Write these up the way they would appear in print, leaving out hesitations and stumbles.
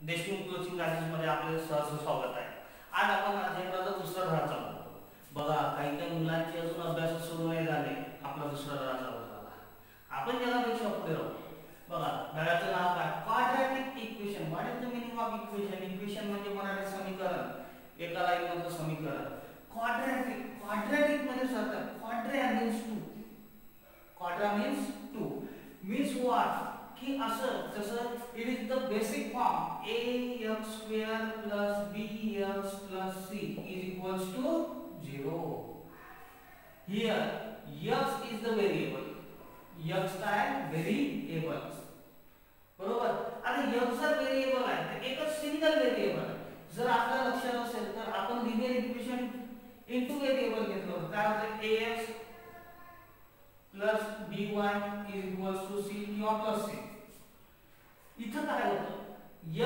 Deshmukh coaching classes मध्ये आपले सहर्ष स्वागत आहे. आज आपण अल्जेब्राचा दुसरा धडा चालू करतो. बघा काही काही मुलांचे अजून अभ्यास सुरू नाही झाले, आपला दुसरा धडा चालू झाला. आपण जगापेक्षा पुढे राहू. बघा धड्याचं नाव काय? Quadratic equation. What is the meaning of equation? Equation म्हणजे मराठी समीकरण, एका लाईन मधलं समीकरण. क्वाड्रॅटिक मध्ये सांगतात Quadra means 2. Quadra means 2 means what? की असं जसं it is the basic form ax² + bx + c is equals to 0. Here x is the variable. x काय? व्हेरिएबल. बरोबर. आता x जर व्हेरिएबल आहे तर एकच सिंगल व्हेरिएबल आहे. जर आपल्या लक्षात असेल तर आपण लिनियर इक्वेशन इनटू व्हेरिएबल घेतलं होतं. काय होतं? ax plus by is equals to c किंवा plus c. इथं काय होतं?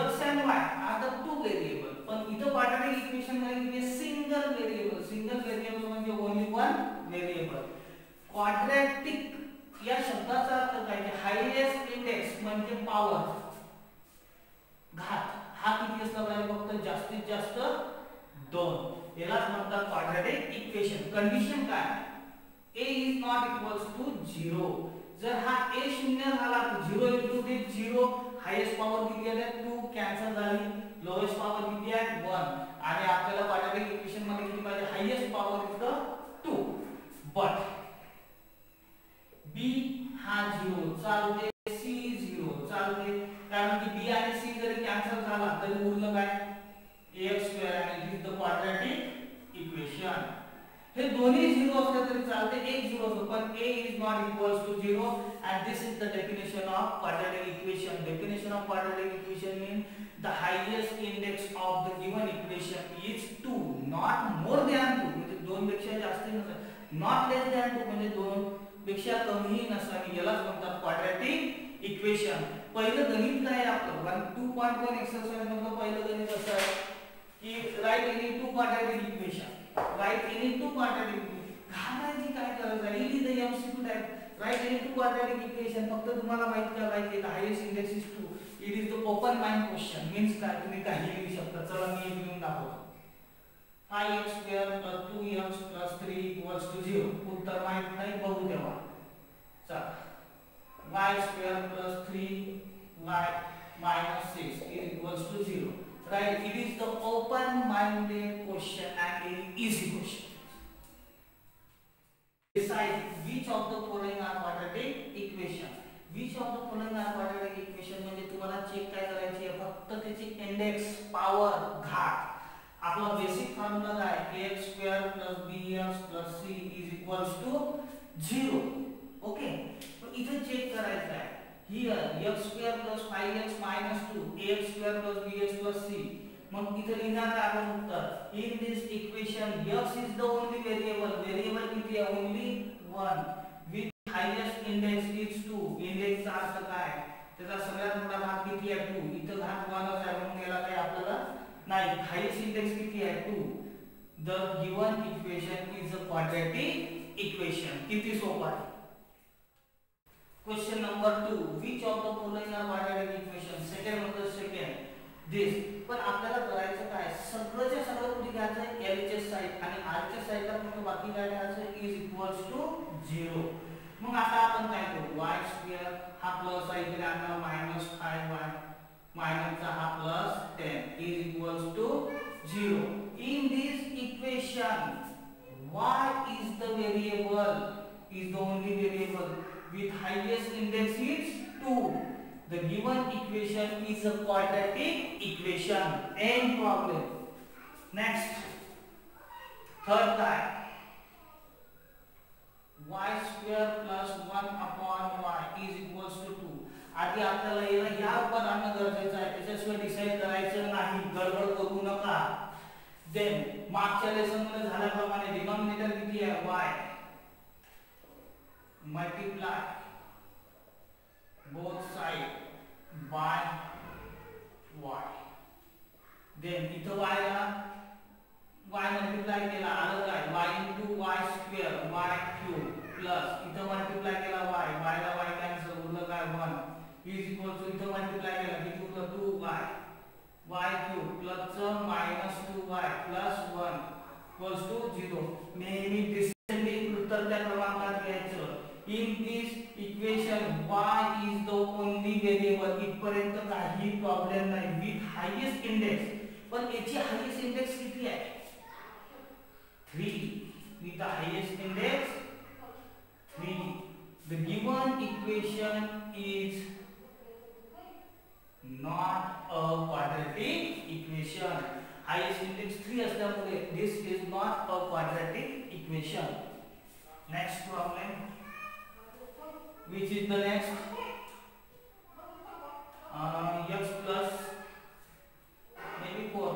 x and y are the two variable. पण इथं क्वाड्रॅटिक इक्वेशन मध्ये सिंगल व्हेरिएबल म्हणजे ओन्ली वन व्हेरिएबल. क्वाड्रॅटिक या शब्दाचा अर्थ काय? की हायेस्ट इंडेक्स म्हणजे पॉवर, घात हा किती असला पाहिजे? फक्त जास्तीत जास्त 2. यालाच म्हणतात क्वाड्रॅटिक इक्वेशन. कंडिशन काय? a is not equals to 0. जर हा a शून्य झाला तर 0 into this 0. हायेस्ट पॉवर किती आहे? 2. कॅन्सल झाली. लोएस्ट पॉवर किती आहे? 1. आणि आपल्याला क्वाड्रॅटिक इक्वेशन मध्ये किती पाहिजे? Highest power is the 2. But b हा 0 चालते, c 0 चालते. कारण की b आणि c जरी कॅन्सल झाला तरी उरलं काय? ax² आणि दिस द क्वाड्रॅटिक इक्वेशन. हे दोन्ही 0 असले तरी चालते, एक 0 असतो पण a is not equals to 0 and this is the definition of quadratic equation. Definition of quadratic equation means the highest index of the given equation is 2, not more than 2. म्हणजे 2 पेक्षा जास्त नसावी, not less than 2 म्हणजे 2 पेक्षा कमी नसावी. यालाच म्हणतात क्वाड्रॅटिक इक्वेशन. पहिलं गणित काय आहे आपलं? 2.1 एक्सरसाइज मधलं पहिलं गणित असं आहे की right any two quadratic equation. Right any two quadratic equation. घालायची काय गरज आहे? It is the MCQ type. Right any two quadratic equation. फक्त तुम्हाला माहित काय पाहिजे? The highest index is 2. It is the open mind question. Means काय? तुम्ही काही लिहू शकता. चला मी एक लिहून दाखवतो. 5x² + 2x + 3 = 0. उत्तर माहित नाही, बघू तेव्हा. चला y² + 3y - 6 = 0. Right, it is the open-minded question and very easy question. Decide which of the following are quadratic equation. Which of the following are quadratic equation म्हणजे तुम्हाला चेक काय करायची आहे? फक्त त्याची इंडेक्स, पॉवर, घात. आपला बेसिक फॉर्म्युला काय? ax² + bx + c = 0. ओके. तो इथे चेक करायचं आहे. Here x² + 5x - 2 ax² + bx + c. मग इथे लिहिणार काय आपण उत्तर? In this equation x is the only variable. Variable किती आहे? Only 1. With highest index is 2. Index चा अर्थ काय? त्याचा सगळ्यात मोठा घात किती आहे? 2. इथे घात 1 आहे म्हणून याला काय आपल्याला नाही. हायेस्ट इंडेक्स किती आहे? 2. The given equation is a quadratic equation. किती सोपा आहे. Question number 2. Which of the following are quadratic equation? Second म्हणजे second. This. पण आपल्याला करायचं काय? सगळंच्या सगळं कुठे घ्यायचं आहे? L च्या साइड आणि R च्या साइडला फक्त बाकी काय घ्यायचं? is equals to 0. मग आता आपण काय करू? y² हा प्लस आहे, इकडे आपल्याला -5y मायनसचा हा +10 is equals to 0. In this equation y is the variable, is the only variable. With highest index is 2. The given equation is a quadratic equation. End problem. Next. Third guy. y² + 1/y is equals to 2. आधी आपल्याला या पदांना गरजेचं आहे, त्याच्याशिवाय decide करायचं नाही. गडबड करू नका. देन मागच्या लेसन मध्ये झाल्याप्रमाणे डिनॉमिनेटर किती आहे? y. Multiply both side by y. Then इथं y ला y मल्टिप्लाय केला, आलं काय? y into y² y³ plus इथं मल्टिप्लाय केला y ला y कॅन्सल, उरलं काय? 1 is equal to इथं मल्टिप्लाय केला किती उरलं? 2y y cube plus minus 2y plus 1 equals to 0. नेहमी डिसेंडिंग उतरत्या क्रमांकात घ्यायचं. In this equation y is the only variable. इथपर्यंत काही प्रॉब्लेम नाही. with highest index. पण याची हायेस्ट इंडेक्स किती आहे? 3. with the highest index 3. The given equation is not a quadratic equation. Highest index 3 असल्यामुळे this is not a quadratic equation. Next problem. Which is the next? X plus maybe 4.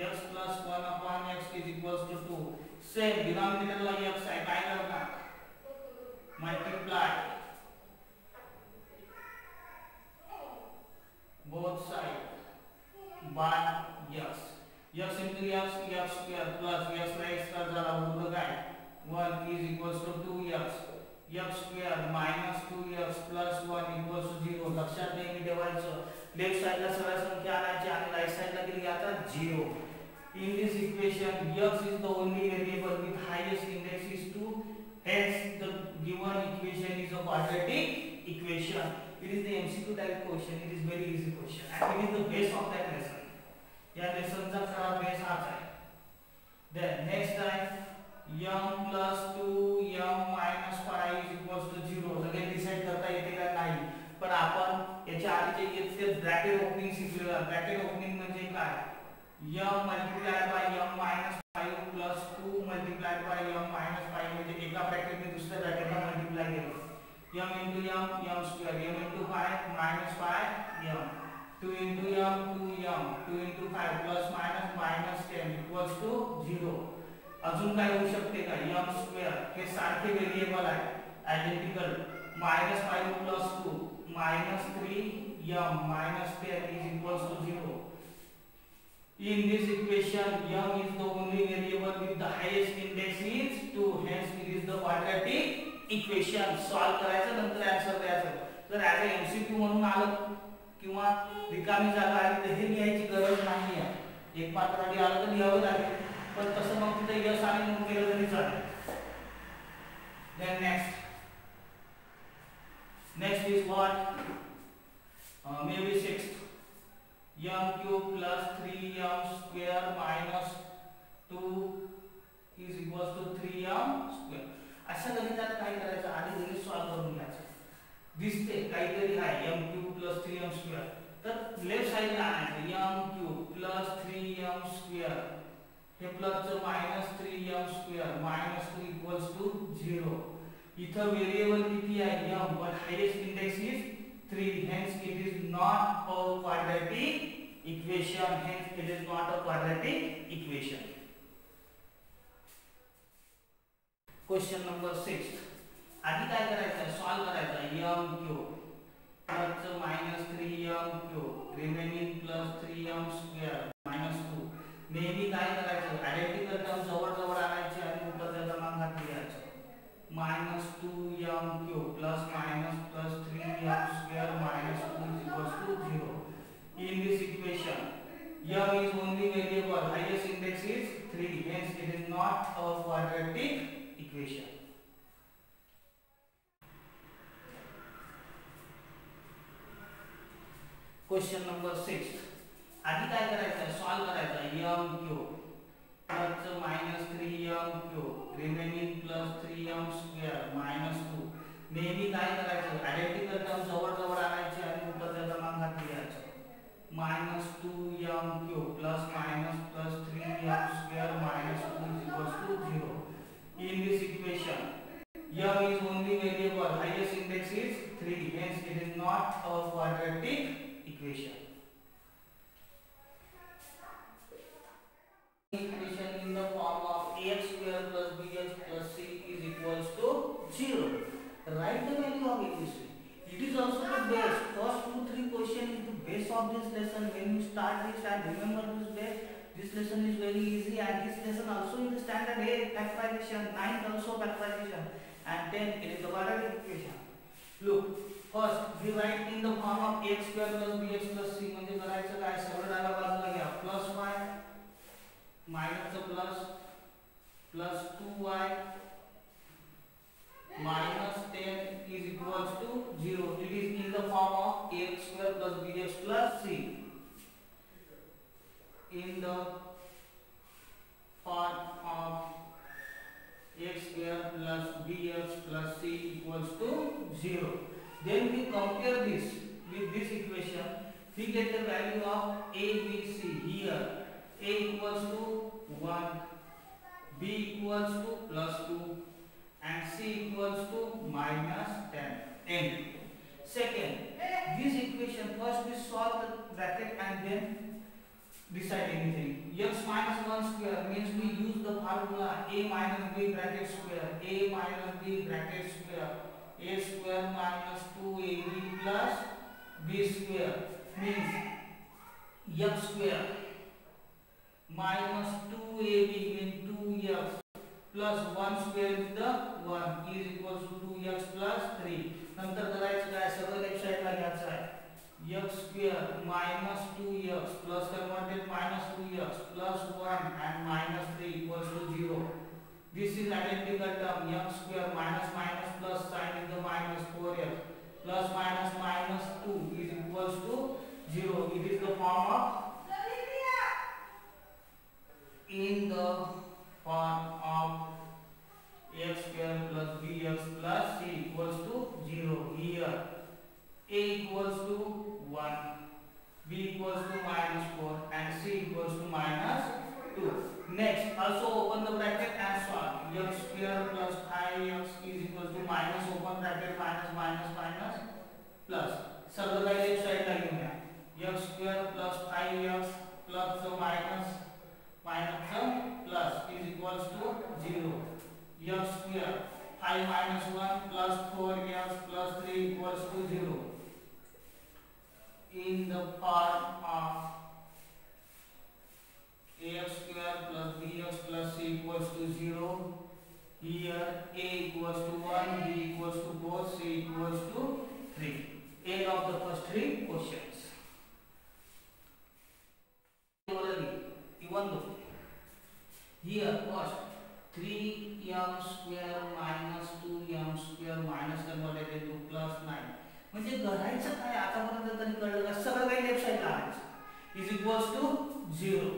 X plus 1 upon x is equals to 2. Same denominator La x आहे. काय करणार? Multiply both sides by x. x into x, x square plus x La extra झाला उरलं काय? 1 is equals to 2x. x square minus 2x plus 1 equals to 0. लक्षात नेहमी ठेवायचं. Left साइडला सरळ संख्या आणायची आणि राइट साइडला किती घ्यायचा? 0. In this equation, x is the only variable with highest index is 2. Hence, the given equation is a quadratic equation. It is the MCQ type question. It is very easy question, and it is the base of that lesson. या lesson चा खरा base हाच आहे. Then next time, m plus 2m minus 5 is equals to 0. सगळे decide करता येते का नाही. पण आपण याच्या आधीचे येथे ब्रॅकेट ओपनिंग शिकलेला. ब्रॅकेट ओपनिंग म्हणजे काय? m multiplied by m minus 5 plus 2 multiplied by m minus 5 म्हणजे एका ब्रॅकेटने दुसऱ्या ब्रॅकेटला मल्टिप्लाय केलं. m into m square, m into 5 minus 5m, 2 into m 2m, 2 into 5 plus minus minus 10 equals to 0. अजून काय होऊ शकते का? m square हे सारखे व्हेरिएबल आहे, identical. minus 5 plus 2 minus 3m minus 10 is equals to 0. In this equation, m is the only variable with the highest index is 2. Hence, it is the quadratic equation. Solve करायचं नंतर answer द्यायचं. जर as a MCQ म्हणून आलं किंवा रिकामी जागा आली तर हे लिहायची गरज नाही आहे. एक पात्रासाठी आलं तर लिहावं लागेल, पण तसं मग तिथे यश आणि म्हणून केलं तरी चालेल. Then next is what? Maybe 6th. m cube plus 3m square minus 2 is equals to 3m square. अशा गणितात काय करायचं? आधी गणित सॉल्व करून घ्यायचं. दिसते काहीतरी आहे m cube plus 3m square, तर लेफ्ट साइडला आणायचं. m cube plus 3m square hey प्लसचं minus 3m square minus 2 equals to 0. इथं व्हेरिएबल किती आहे? m, but highest index is 3. Hence, it is not a quadratic equation. Hence, it is not a quadratic equation. Question number 6. आधी काय करायचं? Solve करायचं. m cube plus minus 3m cube remaining plus 3m square minus 2. नेहमी काय करायचं? Identical term जवळ जवळ आणायचे आणि उत्तर क्रमांकात लिहायचं. minus 2m cube plus minus plus 3m square minus 2 is equals to 0. In this equation, m is only variable, highest index is 3. Hence, it is not a quadratic equation. Question number 6. आधी काय करायचं? Solve करायचं. m cube plus minus 3m cube remaining plus 3m square minus 2. नेहमी काय करायचं? Identical term जवळ जवळ आणायचे आणि उत्तर क्रमांकात लिहायचं. minus 2m cube plus minus plus 3m square minus 2 is equals to 0. In this equation, m is only variable, highest index is 3. Hence, it is not a quadratic equation. Equation in the form of ax square plus bx plus c is equals to 0. Write the value of ABC. It is also the base. First 2-3 question is the base of this lesson. When you start this and remember this base, this lesson is very easy, and this lesson also in the standard 8 factorization, 9 also factorization, and 10 it is the quadratic equation. Look, first we write in the form of ax square plus bx plus c. म्हणजे करायचं काय? सरळ डाव्या minus the plus 2y minus 10 is equals to 0. It is in the form of ax square plus bx plus c. In the form of x square plus bx plus c equals to 0. Then we compare this with this equation. We get the value of a, b, c. Here a equals to 1, b equals to plus 2 and c equals to minus 10. Second, this equation, first we solve the bracket and then decide anything. X minus 1 square means we use the formula a minus b bracket square, a minus b bracket square, a square minus 2ab plus b square means x square minus 2ab means 2x plus 1 square is the 1 is equals to 2x plus 3. नंतर करायचं काय, सगळं left साइडला घ्यायचं आहे. x square minus 2x plus converted minus 2x plus 1 and minus 3 equals to 0. This is identical term. X square minus minus plus sign is the minus 4x plus minus minus 2 is equals to 0. It is the form of in the form of x square plus bx plus c equals to 0. Here a equals to 1, b equals to minus 4 and c equals to minus 2. Next, also open the bracket and solve. X square plus 5x is equals to minus open bracket minus minus minus plus. सगळं काही left साइडला घेऊन या. x square plus 5x plus minus minus plus is equals to 0. X square 5 minus 1 plus 4x plus 3 equals to 0. In the form of ax square plus bx plus c equals to 0. Here a equals to 1, b equals to 4, c equals to 3. End of the first three questions. Even though here first 3m square minus 2m square minus converted into plus 9 म्हणजे करायचं काय आतापर्यंत तरी कळलं का, सगळं काही left साइडला आणायचं is equals to 0.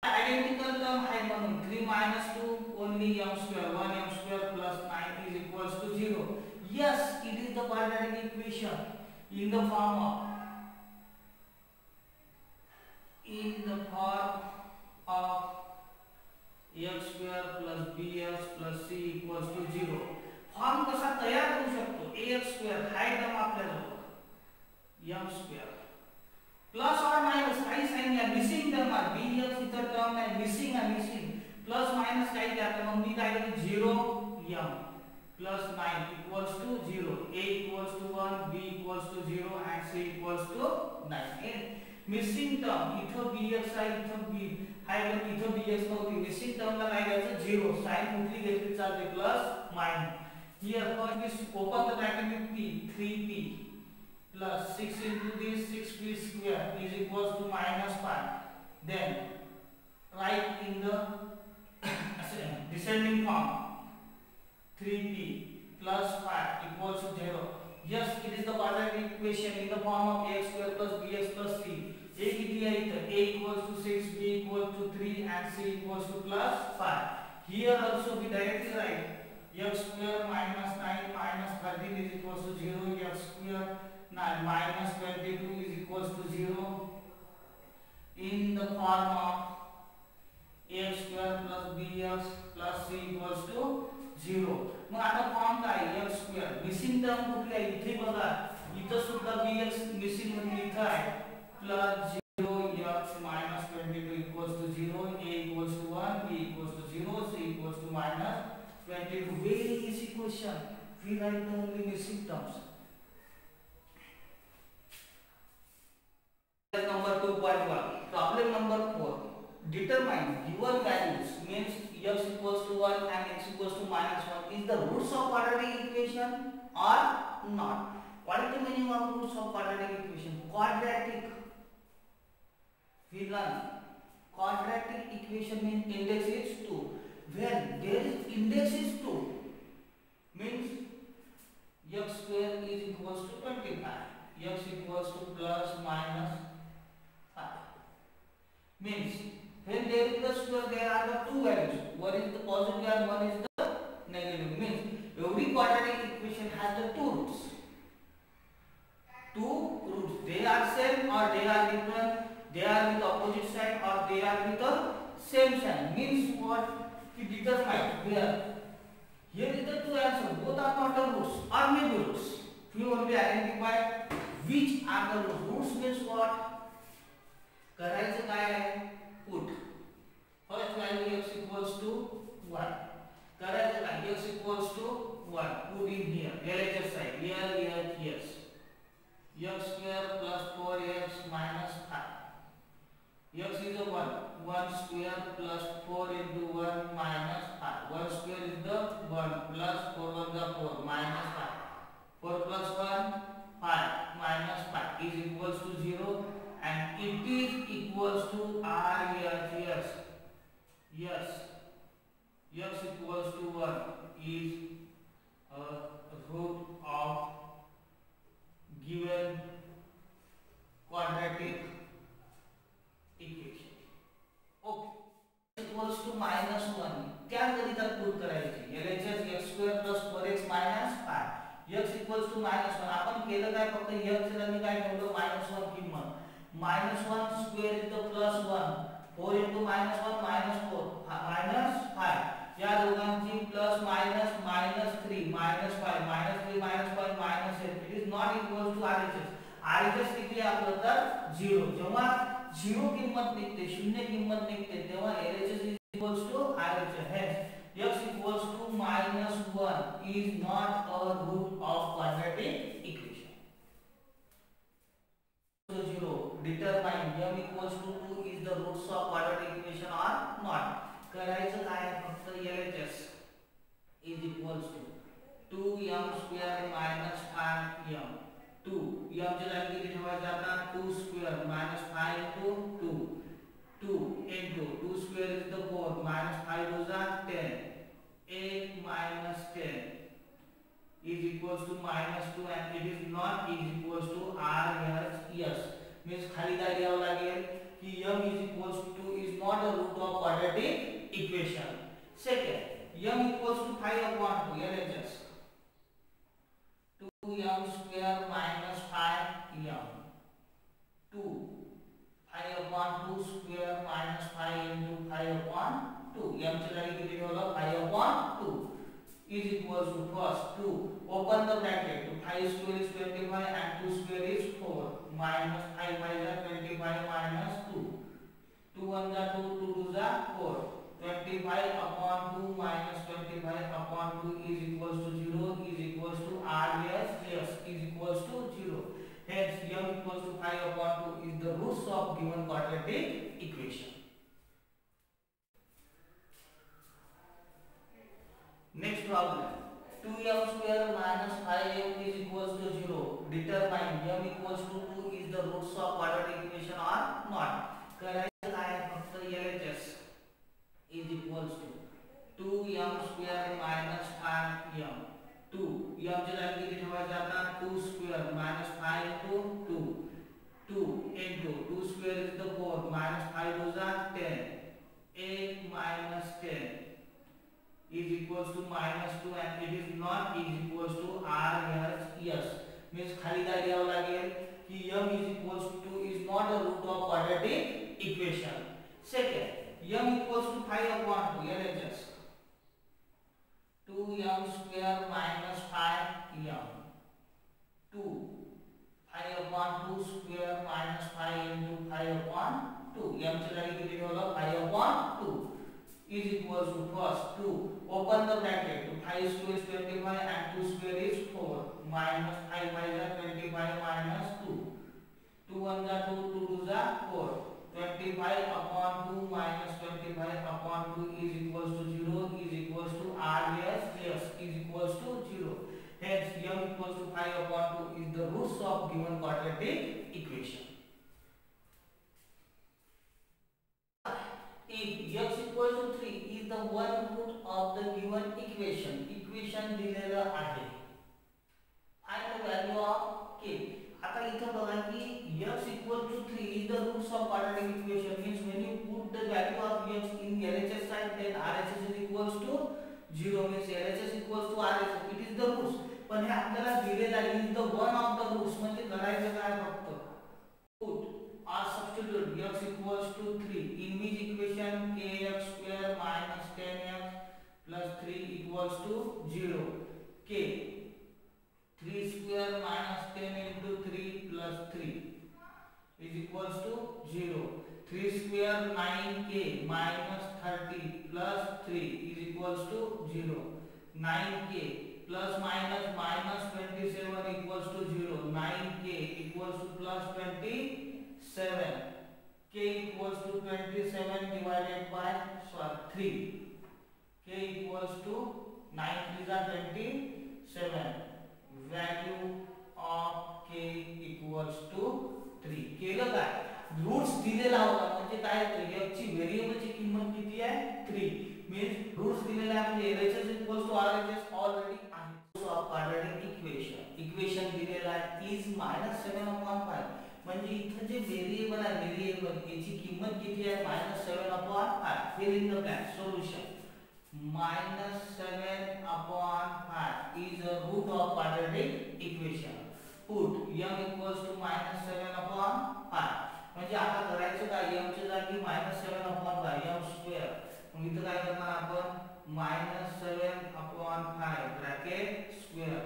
Identical term आहे म्हणून 3 minus 2 only m square 1m square plus 9 is equals to 0. Yes, it is the quadratic equation in the form of x square plus bx plus c equals to 0. Form कसा तयार करू शकतो, ax square हाय term आपल्याला m square plus और minus काही sign या missing term आहे, bx इतर टर्म आहे मिसिंग आहे, मिसिंग प्लस माइनस काही द्या मग मी काय करू 0 m plus 9 equals to 0. A equals to 1, b equals to 0 and c equals to 9. Missing term इथं bx आहे, इथं b हाय पण इथं bx नव्हती. मिसिंग टर्मला काय घ्यायचं 0. साइन कुठली घेतली चालते plus minus. Here first we open the bracket with p 3p plus 6 into this 6p square is equals to minus 5. Then write in the descending form 3p plus 5 equals to 0. Yes, it is the quadratic equation in the form of ax square plus bx plus c. A किती आहे इथं, a equals to 6, b equals to 3 and c equals to plus 5. Here also we directly write x square minus 9 minus 13 is equals to 0. X square 9 minus 22 is equals to 0. In the form of ax square plus bx plus c equals to 0. मग आता form काय, x square missing term कुठली आहे इथे बघा, इथं सुद्धा bx missing म्हणजे इथं आहे plus 0 x minus 22 equals to 0. A equals to 1, b equals to 0, c equals to minus 22. Very easy question. We write the only missing terms. Number 2.1. Problem number 4. Determine given values means x equals to 1 and x equals to minus 1 is the roots of quadratic equation or not. What is the meaning of roots of quadratic equation? Quadratic. We learn quadratic equation means index is 2. When there is index is 2 means x square is equals to 25. X equals to plus minus 5. Means when there is the square, there are the two values. One is the positive and one is the negative. Means every quadratic equation has the two roots. Two roots. They are same or they are different. They are with opposite sign or they are with the same sign. Means what? It determines where. Here is the two answers. Both are not the roots or maybe roots. We only identify which are the roots. Roots means what? करायचं काय आहे? Put first value x equals to 1. करायचं काय? X equals to 1. Put in here. LHS side. Here, yes. X square plus 4x minus 5. X is a 1. 1 square plus 4 into 1 minus 5. 1 square is the 1 plus 4 1 the 4 minus 5. 4 plus 1 5 minus 5 is equals to 0 and it is equals to RHS. Yes. X equals to 1 is a root of given quadratic equation. Okay. Equals to minus 1. क्या करिता put करायची? LHS x square plus 4x minus 5. x equals to minus 1. आपण केलं काय? फक्त x ला मी काय ठेवलं? minus 1 किंमत. minus 1 square is the plus 1. 4 into minus 1 minus 4 minus 5. या दोघांची plus minus minus 3 minus 5 minus 3 minus 5 minus 8. It is not equals to RHS. RHS किती आपलं तर 0. जेव्हा 0 किंमत निघते, शून्य किंमत निघते, तेव्हा LHS is equals to RHS. Hence x equals to minus 1 is not a root of quadratic equation. So 0. Determine m equals to 2 is the roots of quadratic equation or not. करायचं काय? फक्त LHS is equals to 2m square minus 5m. 2 m ची जागी किती ठेवायचं आता? 2 square minus 5 into 2. 2 into 2 square is the 4 minus 5 is 10. 8 minus 10 is equals to minus 2 and it is not is equals to RHS. Means खाली काय द्यावं लागेल की m is equals to is not a root of quadratic equation. Second, m equals to 5 upon 2 LHS. 2m square minus 5m. 2 5 upon 2 square minus 5 into 5 upon 2. m ची जागी किती ठेवलं? 5 upon 2 is equals to first 2. Open the bracket. 5 square is 25 and 2 square is 4 minus 5 5 is 25 minus 2. 2 1 is 2, 2 2 is 4. 25 upon 2 minus 25 upon 2 is equals to 0 is equals to RHS is equals to 0. Hence m equals to 5 upon 2 is the roots of given quadratic equation. Next problem. 2m square minus 5m is equals to 0. Determine m equals to 2 is the roots of quadratic equation or not. करायचं काय? फक्त LHS is equals to 2m square minus 5m. 2 m ची जागी किती ठेवायचं आता? 2 square minus 5 into 2. 2 into 2 square is the 4 minus 5 is 10. 8 minus 10 is equals to minus 2 and it is not is equals to RHS. Means खाली काय द्यावं लागेल की m is equals to is not a root of quadratic equation. Second, m equals to 5 upon 2 LHS. 2m square minus 5m. 2 5 upon 2 square minus 5 into 5 upon 2. m ची जागी किती ठेवलं? 5 upon 2 is equals to first 2. Open the bracket. 5 square is 25 and 2 square is 4 minus 5 5 is 25 minus 2. 2 1 is 2, 2 2 is 4. 25 upon 2 minus 25 upon 2 is equals to 0 is equals to RHS is equals to 0. Hence m equals to 5 upon 2 is the roots of given quadratic equation. If one root of the given equation. Equation दिलेलं आहे. Find the value of k. आता इथं बघा की x equal to 3 is the roots of quadratic equation. Means when you put the value of x in LHS side, then RHS is equals to 0. Means LHS equals to RHS. It is the roots. पण हे आपल्याला दिलेलं आहे is the one of the roots. म्हणजे करायचं काय फक्त put or substitute x equals to 3 in which equation kx square minus 10x plus 3 equals to 0. k 3 square minus 10 into 3 plus 3 is equals to 0. 3 square 9k minus 30 plus 3 is equals to 0. 9k plus minus minus 27 equals to 0. 9k equals to plus 27. k equals to 27 divided by 3. k equals to 9 3 are 27. Value of k equals to 3. केलं काय roots दिलेला होता म्हणजे काय x ची variable ची किंमत किती आहे 3. मीन्स रूट्स दिलेला आहे म्हणजे LHS equals to RHS already आहे. सो ऑफ क्वाड्रॅटिक इक्वेशन दिलेला आहे इज -7/5. म्हणजे इथे जे व्हेरिएबल आहे व्हेरिएबल याची किंमत किती आहे -7/5. Fill in the blank. Solution -7/5 is a root of quadratic equation. Put m equals to -7/5. म्हणजे आता करायचं काय m च्या जागी -7/5 m स्क्वेअर. मग इथं काय करणार आपण -7/5 ब्रॅकेट स्क्वेअर.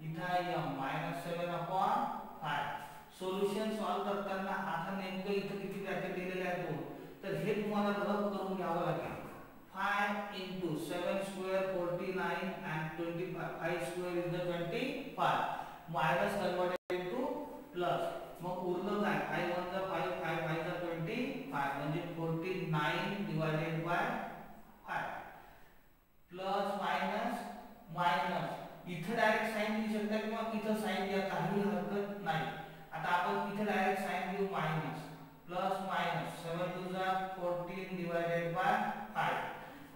इथं m -7/5. सोल्युशन सॉल्व करताना आता नेमकं इथं किती ब्रॅकेट दिलेले आहेत 2. तर हे तुम्हाला रब करून घ्यावं लागेल. 5 into 7 square 49 and 25 square is the 25. Minus converted into plus. मग उरलं काय 5 1 चा 5 5 5 चा 25 म्हणजे 49 divided by 5 plus minus minus इथे डायरेक्ट साइन लिहू शकता किंवा इथे साइन द्या काही हरकत नाही. आता आपण इथे डायरेक्ट साइन देऊ मायनस प्लस मायनस 7 2 जा 14 divided by 5.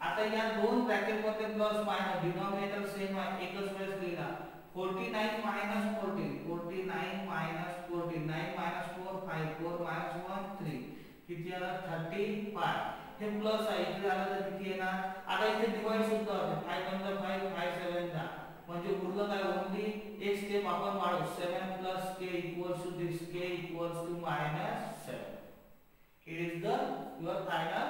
आता या दोन ब्रॅकेट मध्ये प्लस मायनस डिनॉमिनेटर सेम आहे एकच वेळेस लिहिला. 49 minus 14 49 minus 14 9 minus 4 5 4 minus 1 3 किती आला 35. हे प्लस आहे इथे आला तर किती येणार. आता इथे डिवाइड सुद्धा होते 5 1 चा 5 5 7 चा म्हणजे उरलं काय ओन्ली एक स्टेप आपण वाढवू 7 plus k equals to this k equals to -7. It is the your final